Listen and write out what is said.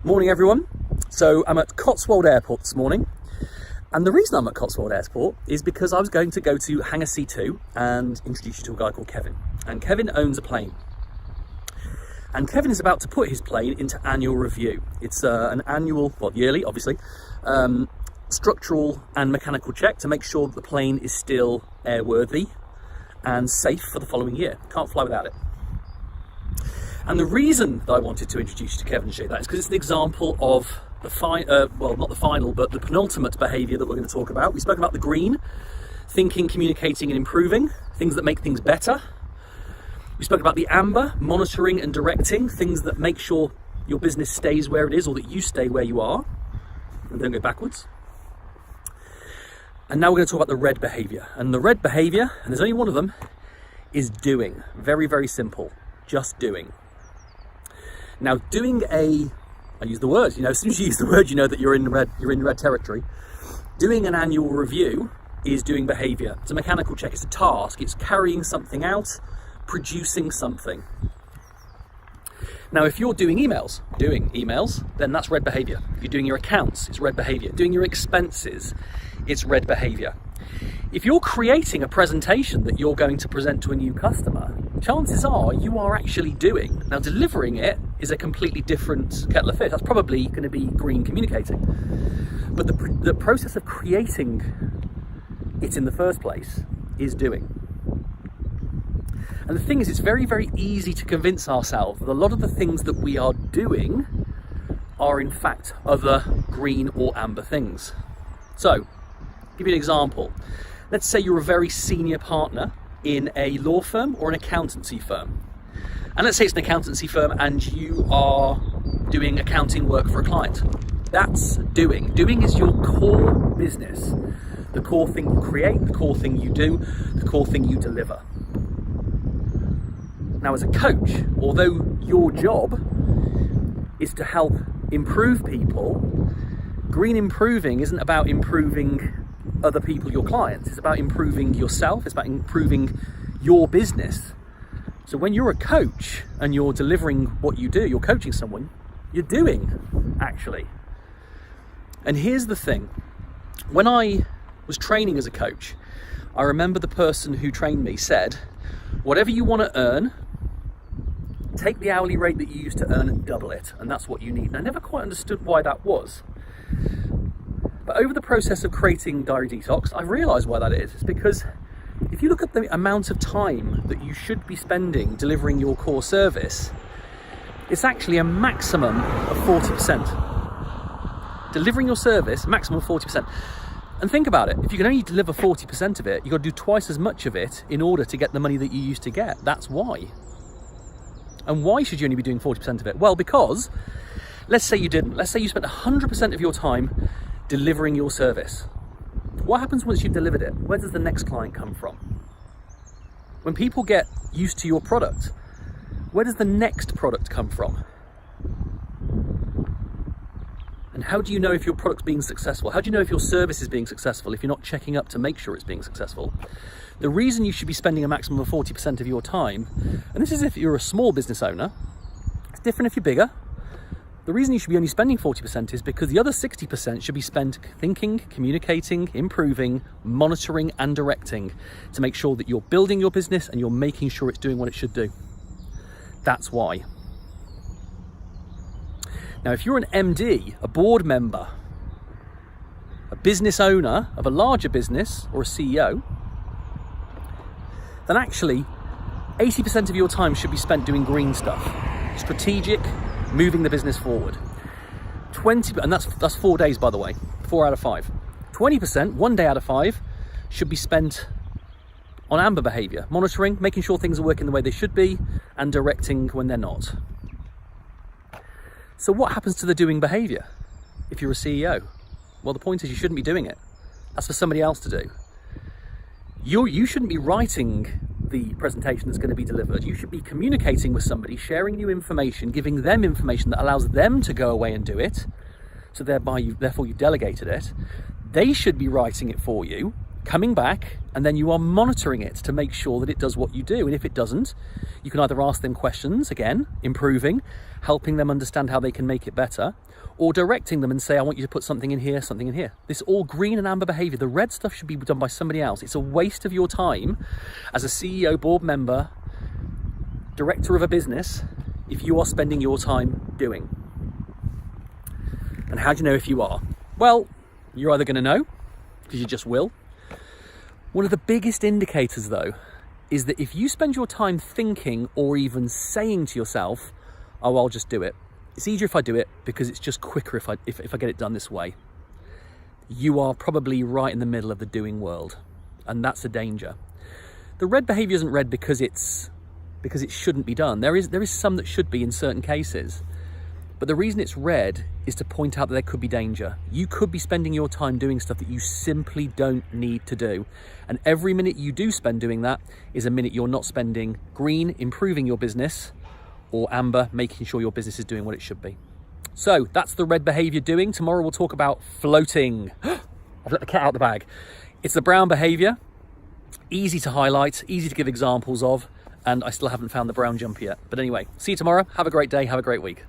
Morning everyone. So I'm at Cotswold Airport this morning, and the reason I'm at Cotswold Airport is because I was going to go to Hangar C2 and introduce you to a guy called Kevin. And Kevin owns a plane. And Kevin is about to put his plane into annual review. It's an annual, yearly obviously, structural and mechanical check to make sure that the plane is still airworthy and safe for the following year. Can't fly without it. And the reason that I wanted to introduce you to Kevin and show you that is because it's an example of the not the final, but the penultimate behaviour that we're going to talk about. We spoke about the green, thinking, communicating and improving, things that make things better. We spoke about the amber, monitoring and directing, things that make sure your business stays where it is or that you stay where you are and don't go backwards. And now we're going to talk about the red behaviour. And the red behaviour, and there's only one of them, is doing. Very, very simple. Just doing. Now, I use the word, as soon as you use the word, you know that you're in red territory. Doing an annual review is doing behaviour. It's a mechanical check, it's a task, it's carrying something out, producing something. Now, if you're doing emails, then that's red behaviour. If you're doing your accounts, it's red behaviour. Doing your expenses, it's red behaviour. If you're creating a presentation that you're going to present to a new customer, chances are you are actually doing. Now, delivering it is a completely different kettle of fish. That's probably going to be green communicating. But the process of creating it in the first place is doing. And the thing is, it's very, very easy to convince ourselves that a lot of the things that we are doing are in fact other green or amber things. So, give you an example. Let's say you're a very senior partner in a law firm or an accountancy firm. And let's say it's an accountancy firm and you are doing accounting work for a client. That's doing. Doing is your core business. The core thing you create, the core thing you do, the core thing you deliver. Now, as a coach, although your job is to help improve people, green improving isn't about improving other people, your clients. It's about improving yourself. It's about improving your business. So when you're a coach and you're delivering what you do, you're coaching someone, you're doing, actually. And here's the thing. When I was training as a coach, I remember the person who trained me said, whatever you want to earn, take the hourly rate that you used to earn and double it. And that's what you need. And I never quite understood why that was. But over the process of creating Diary Detox, I realised why that is. It's because if you look at the amount of time that you should be spending delivering your core service, it's actually a maximum of 40%. Delivering your service, maximum of 40%. And think about it, if you can only deliver 40% of it, you've got to do twice as much of it in order to get the money that you used to get. That's why. And why should you only be doing 40% of it? Well, because let's say you didn't. Let's say you spent 100% of your time delivering your service. What happens once you've delivered it? Where does the next client come from? When people get used to your product, where does the next product come from? And how do you know if your product's being successful? How do you know if your service is being successful if you're not checking up to make sure it's being successful? The reason you should be spending a maximum of 40% of your time, and this is if you're a small business owner, it's different if you're bigger. The reason you should be only spending 40% is because the other 60% should be spent thinking, communicating, improving, monitoring and directing to make sure that you're building your business and you're making sure it's doing what it should do. That's why. Now, if you're an MD, a board member, a business owner of a larger business or a CEO, then actually 80% of your time should be spent doing green stuff, strategic, moving the business forward. 20%, and that's 4 days, by the way, 4 out of 5. 20%, 1 day out of 5, should be spent on amber behaviour, monitoring, making sure things are working the way they should be, and directing when they're not. So what happens to the doing behaviour if you're a CEO? Well, the point is you shouldn't be doing it. That's for somebody else to do. You shouldn't be writing the presentation that's going to be delivered. You should be communicating with somebody, sharing new information, giving them information that allows them to go away and do it. So therefore you've delegated it. They should be writing it for you. coming back, and then you are monitoring it to make sure that it does what you do. And if it doesn't, you can either ask them questions, again, improving, helping them understand how they can make it better, or directing them and say, I want you to put something in here, something in here. This all green and amber behavior. The red stuff should be done by somebody else. It's a waste of your time as a CEO, board member, director of a business, if you are spending your time doing. And how do you know if you are? Well, you're either going to know, because you just will. One of the biggest indicators, though, is that if you spend your time thinking or even saying to yourself, oh, I'll just do it. It's easier if I do it because it's just quicker if I get it done this way. You are probably right in the middle of the doing world, and that's a danger. The red behavior isn't red because it shouldn't be done. There is some that should be in certain cases. But the reason it's red is to point out that there could be danger. You could be spending your time doing stuff that you simply don't need to do. And every minute you do spend doing that is a minute you're not spending green, improving your business, or amber, making sure your business is doing what it should be. So that's the red behavior doing. Tomorrow we'll talk about floating. I've let the cat out the bag. It's the brown behavior, easy to highlight, easy to give examples of, and I still haven't found the brown jumper yet. But anyway, see you tomorrow. Have a great day. Have a great week.